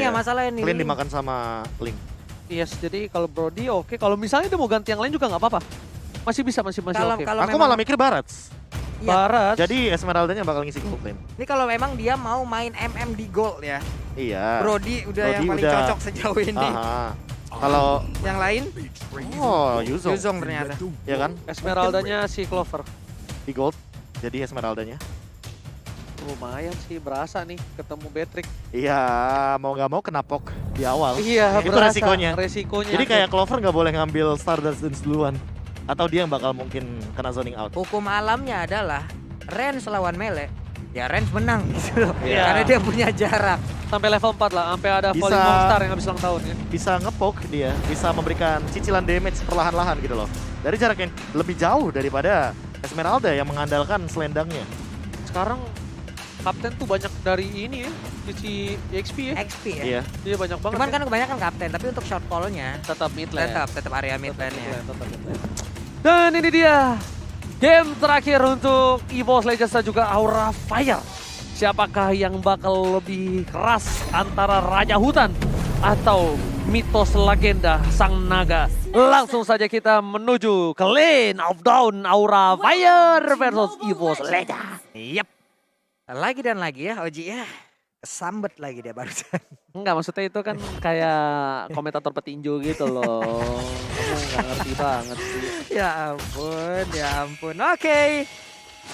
ya masalahnya nih. Clean dimakan sama Link. Yes, jadi kalau Brody oke. Kalau misalnya dia mau ganti yang lain juga nggak apa-apa. Masih bisa, masih oke. Aku malah mikir Barats. Iya. Barat. Jadi Esmeraldanya bakal ngisi gold lane. Ini kalau memang dia mau main MM di gold ya. Iya. Brody udah yang paling cocok sejauh ini. Kalau yang lain? Oh, Yuzong. Yuzong ternyata. Ya kan? Esmeraldanya si Clover. Di gold. Jadi Esmeraldanya. Lumayan sih, berasa nih ketemu Beatrix. Iya, mau nggak mau kena poke di awal. Iya, itu berasa. resikonya. Resikonya. Jadi kayak Clover nggak boleh ngambil Stardust Dance duluan. Atau dia yang bakal mungkin kena zoning out. Hukum alamnya adalah range lawan melee, ya range menang gitu loh. Iya. Karena dia punya jarak. Sampai level 4 lah, sampai ada Bisa- Falling Monster yang habis ulang tahun ya. Bisa ngepoke dia, bisa memberikan cicilan damage perlahan-lahan gitu loh. Dari jarak yang lebih jauh daripada Esmeralda yang mengandalkan selendangnya. Sekarang Kapten tuh banyak dari ini ya, sisi XP ya. XP ya. Iya. Iya banyak banget. Cuman ya. kan kebanyakan kapten, tapi untuk short call-nya tetap mid lane. tetap area mid lane-nya. Tetap mid lane. Dan ini dia game terakhir untuk EVOS Legends dan juga Aura Fire. Siapakah yang bakal lebih keras antara Raja Hutan atau mitos legenda Sang Naga? Langsung saja kita menuju ke Lane of Dawn Aura Fire versus EVOS Legends. Yep. Lagi dan lagi ya Oji ya. Kesambet lagi dia barusan. Enggak, maksudnya itu kan kayak komentator petinju gitu loh. Kamu nggak ngerti banget sih. Ya ampun, ya ampun. Oke.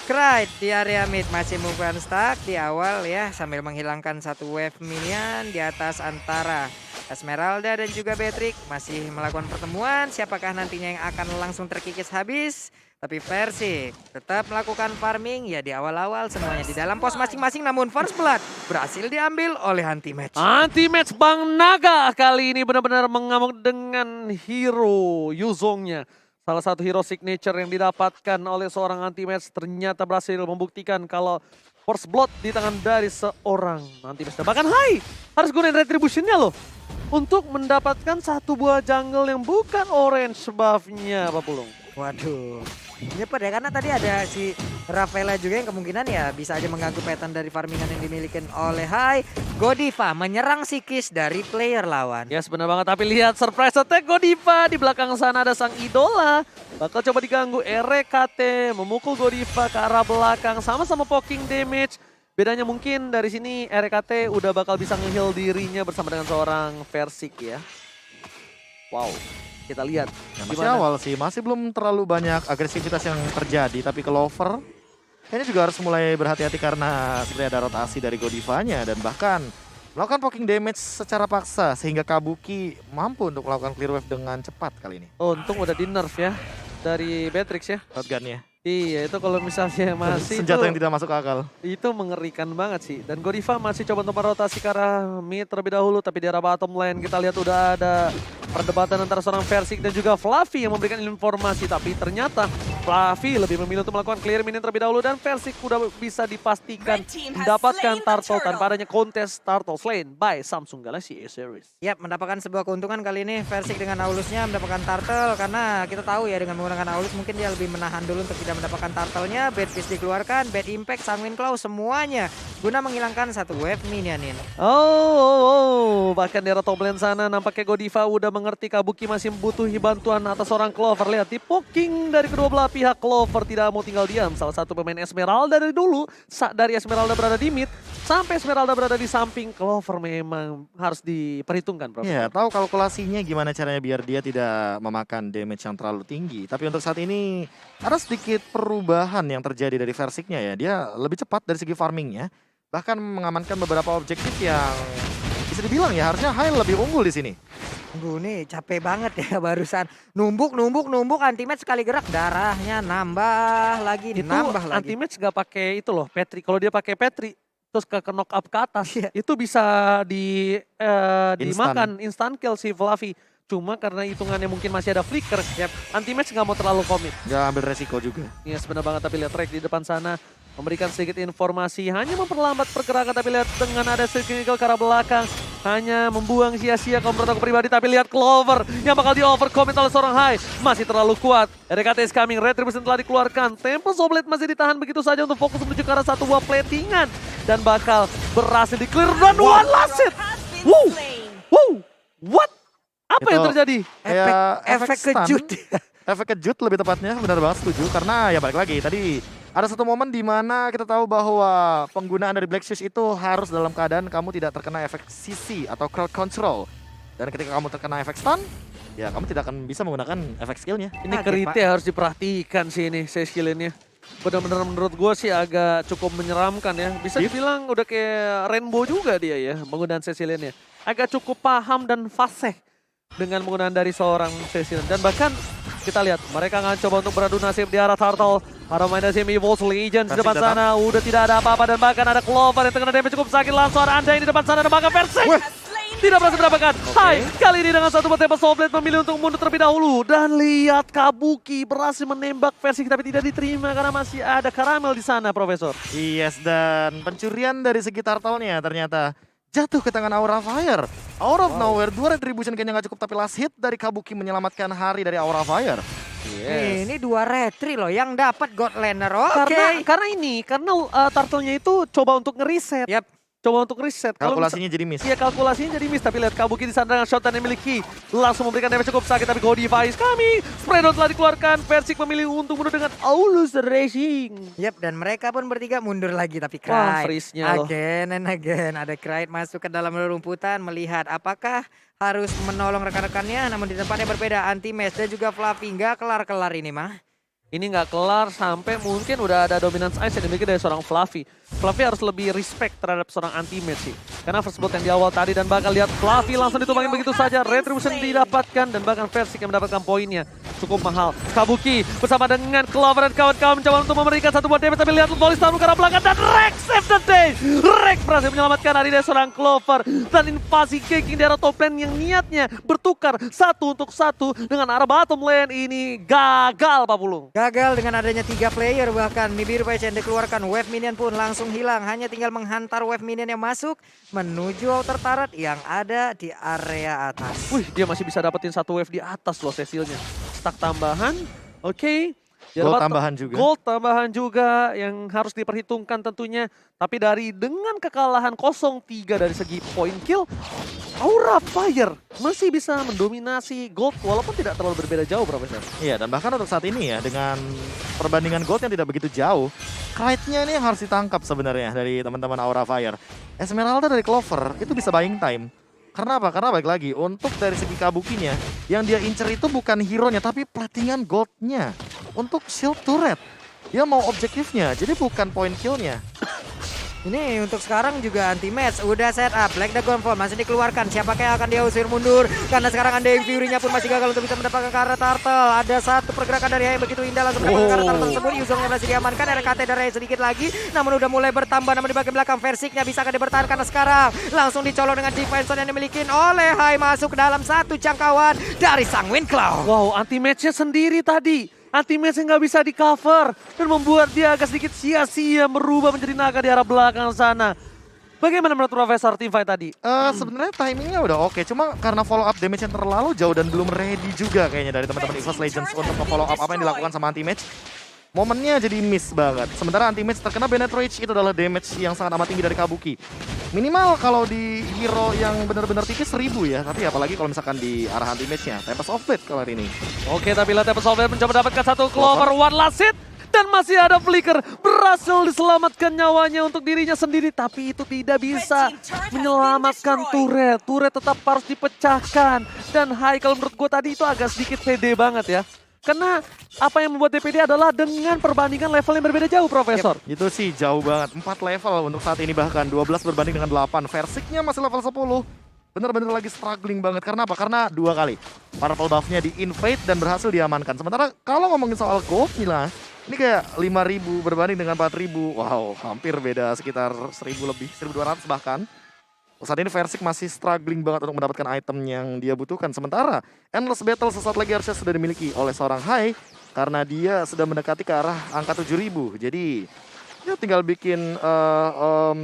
Krite di area mid masih move on stack di awal ya sambil menghilangkan satu wave minion di atas antara Esmeralda dan juga Beatrix masih melakukan pertemuan. Siapakah nantinya yang akan langsung terkikis habis? Tapi Versi tetap melakukan farming ya di awal-awal semuanya di dalam pos masing-masing, namun first blood berhasil diambil oleh anti-match. Anti-match Bang Naga kali ini benar-benar mengamuk dengan hero Yuzongnya. Salah satu hero signature yang didapatkan oleh seorang anti-match ternyata berhasil membuktikan kalau first blood di tangan dari seorang anti-match. Bahkan harus gunain retributionnya loh. Untuk mendapatkan satu buah jungle yang bukan orange buff-nya Pak Pulung. Waduh, nyepet ya karena tadi ada si Rafaela juga yang kemungkinan ya bisa aja mengganggu pattern dari farmingan yang dimiliki oleh Godiva menyerang psikis dari player lawan. Yes, benar banget. Tapi lihat surprise attack Godiva. Di belakang sana ada sang idola. Bakal coba diganggu RKT. Memukul Godiva ke arah belakang. Sama-sama poking damage. Bedanya mungkin dari sini RKT udah bakal bisa nge-heal dirinya bersama dengan seorang Versik ya. Wow, kita lihat. Ya, masih awal sih, masih belum terlalu banyak agresivitas yang terjadi. Tapi Clover kayaknya juga harus mulai berhati-hati karena sebenarnya ada rotasi dari Godivanya. Dan bahkan melakukan poking damage secara paksa sehingga Kabuki mampu untuk melakukan clear wave dengan cepat kali ini. Untung udah di nerf ya dari Beatrix ya. Shotgunnya. Iya, itu kalau misalnya masih senjata itu, yang tidak masuk akal. itu mengerikan banget sih. Dan Godiva masih coba untuk merotasi ke arah mid terlebih dahulu. Tapi di arah bottom lane kita lihat udah ada perdebatan antara seorang Versik dan juga Fluffy yang memberikan informasi. Tapi ternyata Fluffy lebih memilih untuk melakukan clear minion terlebih dahulu. Dan Versik udah bisa dipastikan mendapatkan turtle tanpa adanya kontes turtle slain by Samsung Galaxy A-Series. Yap, mendapatkan sebuah keuntungan kali ini Versik dengan Aulusnya mendapatkan turtle karena kita tahu ya dengan menggunakan Aulus mungkin dia lebih menahan dulu untuk tidak mendapatkan turtle-nya. Bad Fist dikeluarkan, Bad Impact, Sanguine Claw semuanya guna menghilangkan satu wave minion ini. Bahkan di arah top lane sana nampaknya Godiva udah mengerti Kabuki masih membutuhi bantuan atas seorang Clover. Lihat di poking dari kedua belah pihak, Clover tidak mau tinggal diam. Salah satu pemain Esmeralda dari dulu, dari Esmeralda berada di mid sampai Esmeralda berada di samping, Clover memang harus diperhitungkan, Bro. Iya, tahu kalkulasinya gimana caranya biar dia tidak memakan damage yang terlalu tinggi. Tapi untuk saat ini ada sedikit perubahan yang terjadi dari Versiknya ya. Dia lebih cepat dari segi farmingnya. Bahkan mengamankan beberapa objektif yang bisa dibilang ya harusnya Hai lebih unggul di sini. Gue nih capek banget ya barusan. Numbuk anti-match sekali gerak darahnya nambah lagi, Itu nambah lagi. anti-match gak pakai itu loh, Petri. Kalau dia pakai Petri terus ke knock up ke atas, itu bisa dimakan instant kill si Fluffy. Cuma karena hitungannya mungkin masih ada flicker, anti-match gak mau terlalu komit. Gak ambil resiko juga. Iya benar banget, tapi lihat Rek di depan sana memberikan sedikit informasi, hanya memperlambat pergerakan, tapi lihat dengan ada cyclical ke arah belakang, hanya membuang sia-sia komputer pribadi, tapi lihat Clover yang bakal di-overcommit oleh seorang Hai, masih terlalu kuat. RKT is coming, Retribution telah dikeluarkan, Temple Soblet masih ditahan begitu saja untuk fokus menuju ke arah satu buah platingan, dan bakal berhasil di-clear dan one last hit. Apa yang terjadi? Efek stun. kejut. Efek kejut lebih tepatnya, benar banget setuju. Karena ya balik lagi, tadi ada satu momen di mana kita tahu bahwa penggunaan dari Black Shoes itu harus dalam keadaan kamu tidak terkena efek CC atau crowd control. Dan ketika kamu terkena efek stun, ya kamu tidak akan bisa menggunakan efek skillnya. Ini Kaget, Krite harus diperhatikan sih ini, saya skillinnya. Benar-benar menurut gue sih agak cukup menyeramkan ya. Bisa dibilang udah kayak Rainbow juga dia ya, penggunaan Ceciliannya. Agak cukup paham dan fasih dengan penggunaan dari seorang Cecilian. Dan bahkan kita lihat mereka akan coba untuk beradu nasib di arah Turtle. Para main dari Evolve Legends di depan sana udah tidak ada apa-apa dan bahkan ada Clover yang terkena damage cukup sakit. Langsung ada Anda di depan sana dan bahkan Persik tidak berhasil mendapatkan. Hai, kali ini dengan satu buat Soul Blade memilih untuk mundur terlebih dahulu. Dan lihat Kabuki berhasil menembak Persik tapi tidak diterima karena masih ada Karamel di sana, Profesor. Yes, dan pencurian dari segi turtle-nya ternyata jatuh ke tangan Aura Fire. Out of nowhere, 2 retribution kayaknya nggak cukup tapi last hit dari Kabuki menyelamatkan hari dari Aura Fire. Ini 2 retri loh yang dapat God Laner. Oke. Karena turtle-nya itu coba untuk ngeriset. Yap. Coba untuk riset. Kalkulasinya jadi miss. Iya, kalkulasinya jadi miss. Tapi lihat Kabuki di sana dengan shot yang dimiliki. Langsung memberikan damage cukup sakit. Tapi Go Device kami. Spreadon telah dikeluarkan. Persik memilih untuk mundur dengan Aulus Racing. Yap, dan mereka pun bertiga mundur lagi. Tapi Wah, Clyde freeze-nya loh. again and again. Ada Clyde masuk ke dalam rumputan. Melihat apakah harus menolong rekan-rekannya. Namun di tempat yang berbeda. Anti-Mesh dan juga Fluffy. Nggak kelar-kelar ini mah. Ini nggak kelar sampai mungkin udah ada dominance ice yang dimiliki dari seorang Fluffy. Fluffy harus lebih respect terhadap seorang anti-mage sih. Karena first blood yang di awal tadi dan bakal lihat Fluffy langsung ditumbangin begitu saja. Retribution didapatkan dan bahkan Persik yang mendapatkan poinnya. Cukup mahal. Kabuki bersama dengan Clover dan kawan-kawan mencoba untuk memberikan satu buat damage. Tapi lihat volley stun ke arah belakang dan Rex save the day. Rex berhasil menyelamatkan hari dari seorang Clover. Dan invasi ganking di arah top lane yang niatnya bertukar 1-1 dengan arah bottom lane ini gagal Pak Pulung. Gagal dengan adanya 3 player, bahkan Nibiru Passion dikeluarkan, wave minion pun langsung hilang. Hanya tinggal menghantar wave minion yang masuk menuju outer turret yang ada di area atas. Wih, dia masih bisa dapetin satu wave di atas loh Cecilnya. Stack tambahan, oke. Dia Gold dapat tambahan juga. Gold tambahan juga yang harus diperhitungkan tentunya. Tapi dengan kekalahan 0-3 dari segi point kill, Aura Fire masih bisa mendominasi Gold walaupun tidak terlalu berbeda jauh, Profesor. Iya, dan bahkan untuk saat ini ya, dengan perbandingan gold yang tidak begitu jauh, Clyde-nya ini yang harus ditangkap sebenarnya dari teman-teman Aura Fire. Esmeralda dari Clover itu bisa buying time. Karena apa? Karena balik lagi, untuk dari segi Kabukinya, yang dia incer itu bukan hero-nya, tapi platingan gold-nya. Untuk shield turret. Dia mau objektifnya, jadi bukan point kill-nya. Ini untuk sekarang juga anti-match. Udah set up, Black Dragon Fall masih dikeluarkan. Siapakah yang akan diusir mundur? Karena sekarang Undying Fury-nya pun masih gagal untuk bisa mendapatkan ke arah Turtle. Ada satu pergerakan dari Hai begitu indah langsung mendapatkan ke arah Turtle tersebut. Yuzongnya berhasil diamankan, RKT dari Hai sedikit lagi. Namun udah mulai bertambah, namun di bagian belakang Versiknya bisa akan dibertahankan sekarang. Langsung dicolong dengan Divine Stone yang dimiliki oleh Hai, masuk ke dalam satu jangkauan dari Sang Wind Cloud. Wow, anti-match-nya sendiri tadi. Anti-match yang nggak bisa di-cover dan membuat dia agak sedikit sia-sia merubah menjadi naga di arah belakang sana. Bagaimana menurut Profesor teamfight tadi? Sebenarnya timingnya udah oke, cuma karena follow up damage yang terlalu jauh dan belum ready juga kayaknya dari teman-teman EVOS Legends untuk follow up apa yang dilakukan sama anti-match. Momennya jadi miss banget. Sementara anti-match terkena Bennett Rage itu adalah damage yang sangat amat tinggi dari Kabuki. Minimal kalau di hero yang benar-benar tipis 1000 ya. Tapi apalagi kalau misalkan di arah anti-matchnya. Tempest of Fate kalau hari ini. Oke, tapi lihat Tempest of Fate mencoba mendapatkan satu Clover, one last hit. Dan masih ada Flicker, berhasil diselamatkan nyawanya untuk dirinya sendiri. Tapi itu tidak bisa menyelamatkan turret. Turret tetap harus dipecahkan. Dan Hai, kalau menurut gue tadi itu agak sedikit pede banget ya. Karena apa yang membuat DPD adalah dengan perbandingan level yang berbeda jauh, Profesor. Yep, itu sih jauh banget. 4 level untuk saat ini bahkan. 12 berbanding dengan 8. Versiknya masih level 10. Bener-bener lagi struggling banget. Karena apa? Karena 2 kali. Purple buff-nya di-invade dan berhasil diamankan. Sementara kalau ngomongin soal gold nih ini kayak 5.000 berbanding dengan 4.000. Wow, hampir beda sekitar 1.000 lebih. 1.200 bahkan. Saat ini Versik masih struggling banget untuk mendapatkan item yang dia butuhkan. Sementara Endless Battle sesaat lagi harusnya sudah dimiliki oleh seorang Hai. Karena dia sudah mendekati ke arah angka 7.000. Jadi ya tinggal bikin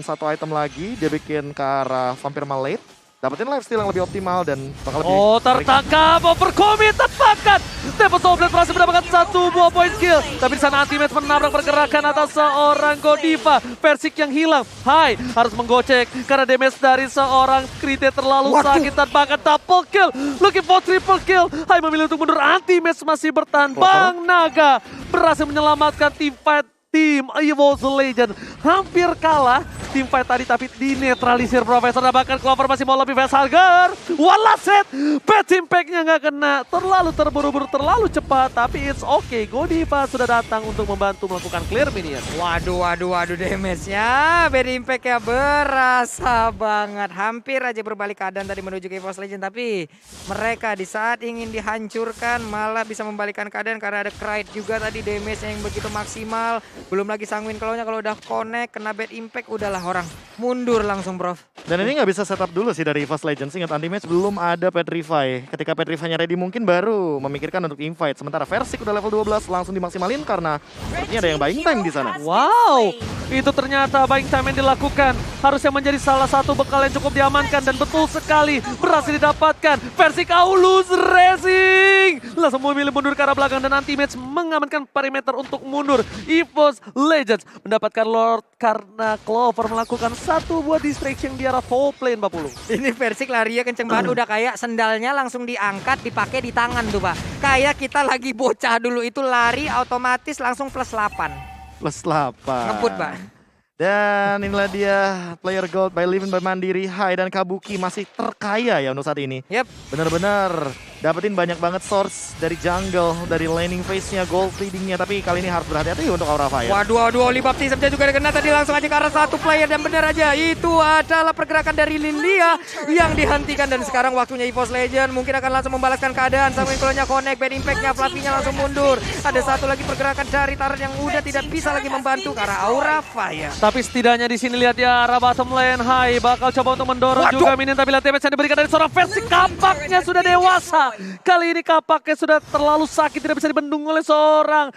satu item lagi. Dia bikin ke arah Vampire Malate. Dapetin lifesteal yang lebih optimal dan bakal lebih... Oh, tertangkap, overcommit tepat menyelamatkan. Tempest of Blade berhasil mendapatkan satu buah point kill. Tapi di sana Anti-Match menabrak pergerakan atas seorang Godiva. Versik yang hilang. Hai, harus menggocek karena damage dari seorang Krite terlalu sakit dan bahkan double kill. Looking for triple kill. Hai memilih untuk mundur. Anti-Match masih bertahan. Bang Naga berhasil menyelamatkan tim fight. Tim EVOS Legend hampir kalah tim fight tadi tapi dinetralisir Profesor dan bahkan Clover masih mau lebih facehugger. One last set, bad impact-nya nggak kena, terlalu terburu-buru, terlalu cepat tapi it's okay. Godiva sudah datang untuk membantu melakukan clear minion. Waduh damage-nya, bad impact-nya berasa banget. Hampir aja berbalik keadaan tadi menuju ke EVOS Legend tapi mereka di saat ingin dihancurkan malah bisa membalikkan keadaan karena ada Krite juga tadi damage-nya yang begitu maksimal. Belum lagi Sanguin Claw-nya kalau udah connect, kena bad impact, udahlah orang mundur langsung Prof. Dan ini nggak bisa setup dulu sih dari EVOS Legends. Ingat Anti-Match belum ada Petrify. Ketika Petrify-nya ready mungkin baru memikirkan untuk invite. Sementara Versik udah level 12 langsung dimaksimalin karena sepertinya ada yang buying time di sana. Wow, itu ternyata buying time yang dilakukan. Harusnya menjadi salah satu bekal yang cukup diamankan dan betul sekali berhasil didapatkan. Versik Aulus Racing langsung memilih mundur ke arah belakang dan Anti-Match mengamankan perimeter untuk mundur. EVOS Legends mendapatkan Lord karena Clover melakukan satu buah distraction di arah top lane 40. Ini Versik larinya kenceng banget, udah kayak sendalnya langsung diangkat, dipakai di tangan tuh Pak. Kayak kita lagi bocah dulu itu lari otomatis langsung plus 8. Plus 8. Ngebut Pak. Dan inilah dia player gold by Living by Mandiri. Hai dan Kabuki masih terkaya ya untuk saat ini. Yep. Bener-bener dapetin banyak banget source dari jungle, dari laning phase-nya, gold leading-nya. Tapi kali ini harus berhati-hati untuk Aura Fire. Waduh, Oli Baptism juga kena tadi langsung aja ke arah satu player dan benar aja itu adalah pergerakan dari Lilia yang dihentikan dan sekarang waktunya EVOS Legend mungkin akan langsung membalaskan keadaan. Sanguin Claw-nya connect, bad impact-nya, Fluffy-nya langsung mundur. Ada satu lagi pergerakan dari Taren yang udah tidak bisa lagi membantu ke arah Aura Fire. Tapi setidaknya di sini lihat ya arah bottom lane. Hai bakal coba untuk mendorong juga minion tapi lihat damage yang diberikan dari seorang Versik. Kapaknya sudah dewasa. Kali ini kapaknya sudah terlalu sakit, tidak bisa dibendung oleh seorang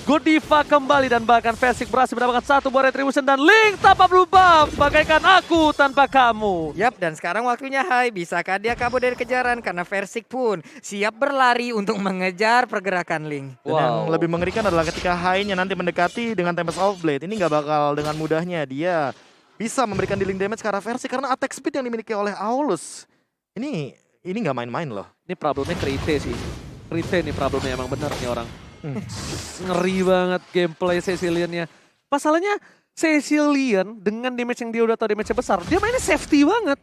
Godiva kembali dan bahkan Versik berhasil mendapatkan satu buah retribution dan Link tanpa berubah bagaikan aku tanpa kamu. Yap, dan sekarang waktunya Hai. Bisakah dia kabur dari kejaran karena Versik pun siap berlari untuk mengejar pergerakan Link. Dan yang lebih mengerikan adalah ketika Hai-nya nanti mendekati dengan Tempest of Blade. Ini nggak bakal dengan mudahnya dia bisa memberikan dealing damage ke arah Versik karena attack speed yang dimiliki oleh Aulus. Ini nggak main-main loh. Ini problemnya Krite sih. Krite nih problemnya emang bener nih orang. Ngeri banget gameplay Cecilian-nya. Masalahnya Cecilian dengan damage yang dia udah tahu damage-nya besar, dia mainnya safety banget.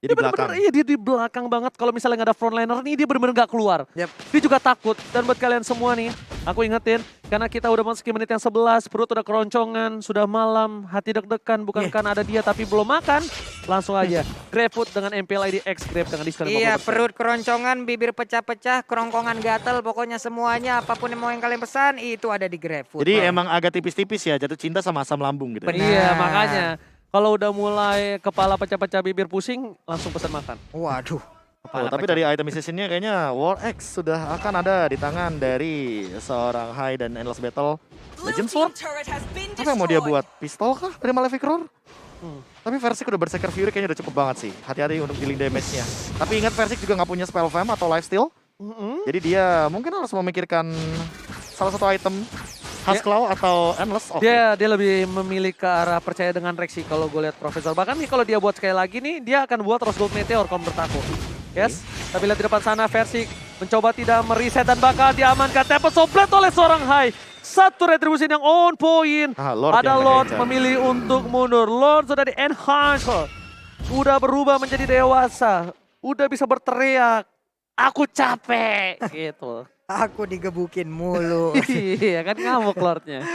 Jadi Dia bener-bener, iya dia di belakang banget. Kalau misalnya nggak ada frontliner nih dia bener-bener nggak keluar. Yep. Dia juga takut. Dan buat kalian semua nih, aku ingetin. Karena kita udah masuk ke menit yang 11, perut udah keroncongan, sudah malam, hati deg-degan. Bukan karena ada dia tapi belum makan. Langsung aja, grab food dengan MPL ID X, grab dengan diskon 50%. Iya, perut keroncongan, bibir pecah-pecah, kerongkongan gatel, pokoknya semuanya apapun yang mau yang kalian pesan itu ada di GrabFood. Jadi emang agak tipis-tipis ya, jatuh cinta sama asam lambung gitu. Benar. Iya, makanya. Kalau udah mulai kepala pecah-pecah bibir pusing, langsung pesan makan. Waduh. Tapi dari item sessionnya kayaknya War X sudah akan ada di tangan dari seorang Hai dan Endless Battle Legend Sword. Apa yang mau dia buat? Pistol kah dari Malefic Roar? Tapi Versik udah Berserker Fury kayaknya udah cukup banget sih. Hati-hati untuk dealing damage-nya. Tapi ingat Versik juga nggak punya Spell Fam atau Lifesteal. Jadi dia mungkin harus memikirkan salah satu item Huskclaw atau Endless. Dia lebih memilih ke arah percaya dengan Rexy kalau gue lihat Profesor. Bahkan nih kalau dia buat sekali lagi nih, dia akan buat Rose Gold Meteor kalau menurut aku. Yes, tapi lihat di depan sana Versik mencoba tidak mereset dan bakal diamankan. Tempest of Blade oleh seorang Hai. Satu retribusi yang on point. Ada Lord memilih untuk mundur. Lord sudah di enhance. Udah berubah menjadi dewasa. Udah bisa berteriak. Aku capek gitu. Aku digebukin mulu. Iya kan ngamuk Lordnya.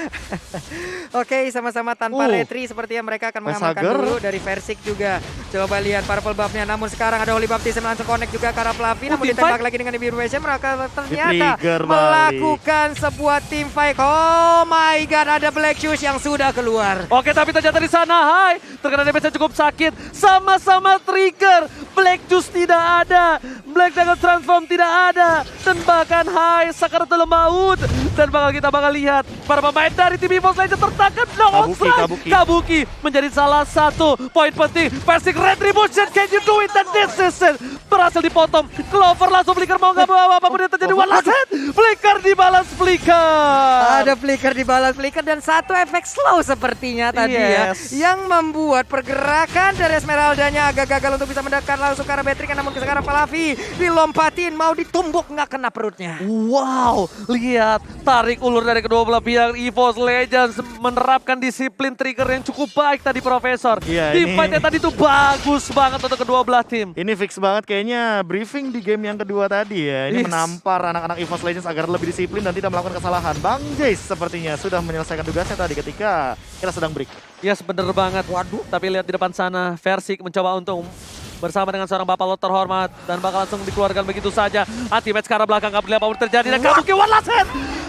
Oke, sama-sama tanpa retri sepertinya mereka akan mengamankan dulu dari Versik juga. Coba lihat purple buff-nya, namun sekarang ada Holy Baptism langsung connect juga ke arah Fluffy. Namun ditembak lagi dengan Nibiru Vision, mereka ternyata melakukan sebuah team fight. Oh my god, ada Black Shoes yang sudah keluar. Oke, tapi ternyata di sana Hai terkena damage yang cukup sakit. Sama-sama trigger. Black Juice tidak ada. Black Dagger transform tidak ada. Dan bahkan Hai Sakaratul Maut. Dan kita bakal lihat para pemain dari tim EVOS Legends tertangkap no strike. Kabuki menjadi salah satu poin penting. Versing Retribution, can you do it? Dan this is it. Berhasil dipotong. Clover langsung flicker mau nggak mau apapun yang terjadi. One last hit. Flicker dibalas flicker. Ada flicker dibalas flicker dan satu efek slow sepertinya tadi ya. Yang membuat pergerakan dari Esmeraldanya agak gagal untuk bisa mendekat langsung ke arah Patrick. Namun sekarang Palavi dilompatin mau ditumbuk nggak kena perutnya. Wow, lihat tarik ulur dari kedua belah pihak. EVOS Legends menerapkan disiplin trigger yang cukup baik tadi Profesor. Di fight-nya tadi tuh bagus banget untuk kedua belah tim. Ini fix banget kayaknya briefing di game yang kedua tadi ya. Ini menampar anak-anak EVOS Legends agar lebih disiplin dan tidak melakukan kesalahan. Bang Jace sepertinya sudah menyelesaikan tugasnya tadi ketika kita sedang break. Yes, bener banget. Waduh. Tapi lihat di depan sana, Versik mencoba untuk bersama dengan seorang bapak lot terhormat dan bakal langsung dikeluarkan begitu saja. Anti-match ke arah belakang, gak boleh apapun terjadi dan Kabuki one last hit.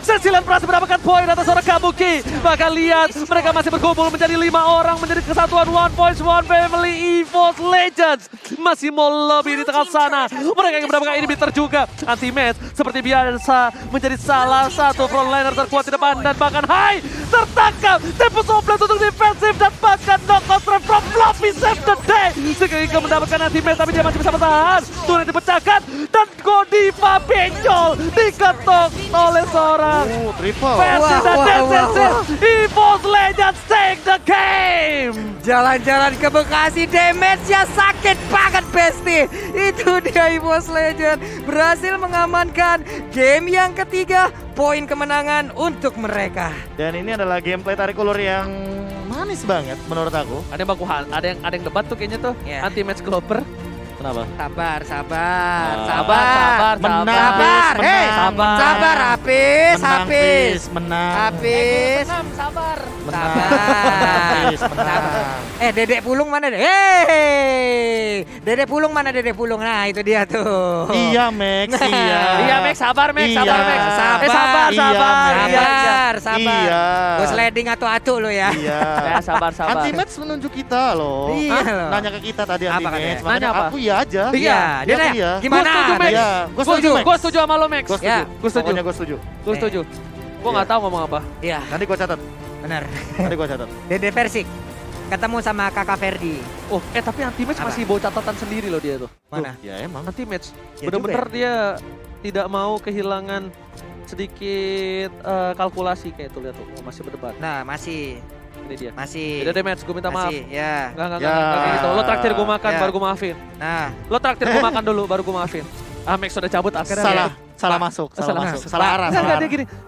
Cecilian berhasil mendapatkan poin atas seorang Kabuki. Bahkan lihat mereka masih berkumpul menjadi 5 orang menjadi kesatuan One Voice One Family EVOS Legends. Masih mau lebih di tengah sana. Mereka yang mendapatkan inhibitor juga. Anti-match seperti biasa menjadi salah satu frontliner terkuat di depan dan bahkan Hai tertangkap. Tempus Oplet untuk defensif dan bahkan knockout from Fluffy save the day. Sekali mendapatkan anti-match tapi dia masih bisa bertahan. Turret dipecahkan dan Godiva benjol diketok oleh seorang Triple. Versi dan EVOS Legends take the game. Jalan-jalan ke Bekasi, damage-nya sakit banget Besti. Itu dia EVOS Legends berhasil mengamankan game yang ketiga. Poin kemenangan untuk mereka. Dan ini adalah gameplay tarik ulur yang manis banget menurut aku. Ada yang baku, ada yang debat tuh kayaknya tuh. Anti-match Clover. Kenapa? Sabar. Menang. Hei, sabar, habis. Menang. Habis. Sabar. Menang. Dedek Pulung mana deh? Hei, Dedek Pulung mana Dedek Pulung? Nah, itu dia tuh. Iya, Max. Iya, Max, sabar, Max. Iya. Sabar, Max. Sabar. Iya. Gue sliding atu-atu lo ya. Iya. Ya, sabar. Anti-match menunjuk kita loh. Iya loh. Nanya ke kita tadi Apa anti-match. katanya? Nanya apa? Aku iya aja. Iya, dia nanya, iya. gimana? Iya, gue setuju, Max. Gue setuju sama lo, Max. Gue setuju. Gue setuju. Pokoknya gue setuju. Gue setuju. Gue nggak tahu ngomong apa. Iya, Nanti gue catat. benar. Nanti gue catat. Dede Persik ketemu sama Kakak Ferdi. Oh, tapi anti-match Apa? masih bawa catatan sendiri loh dia tuh. Mana? Ya emang. Anti-match. Ya Bener-bener juga dia tidak mau kehilangan sedikit kalkulasi kayak tuh lihat tuh. Oh, masih berdebat. Nah, masih. Ini dia. Masih. Tidak ada match, gue minta maaf. Masih, ya. Enggak Ya. kayak gitu. Lo traktir gue makan Ya. baru gue maafin. Nah, Lo traktir gue makan dulu baru gue maafin. Max sudah cabut akhirnya. Salah masuk. Salah arah. Enggak, dia gini.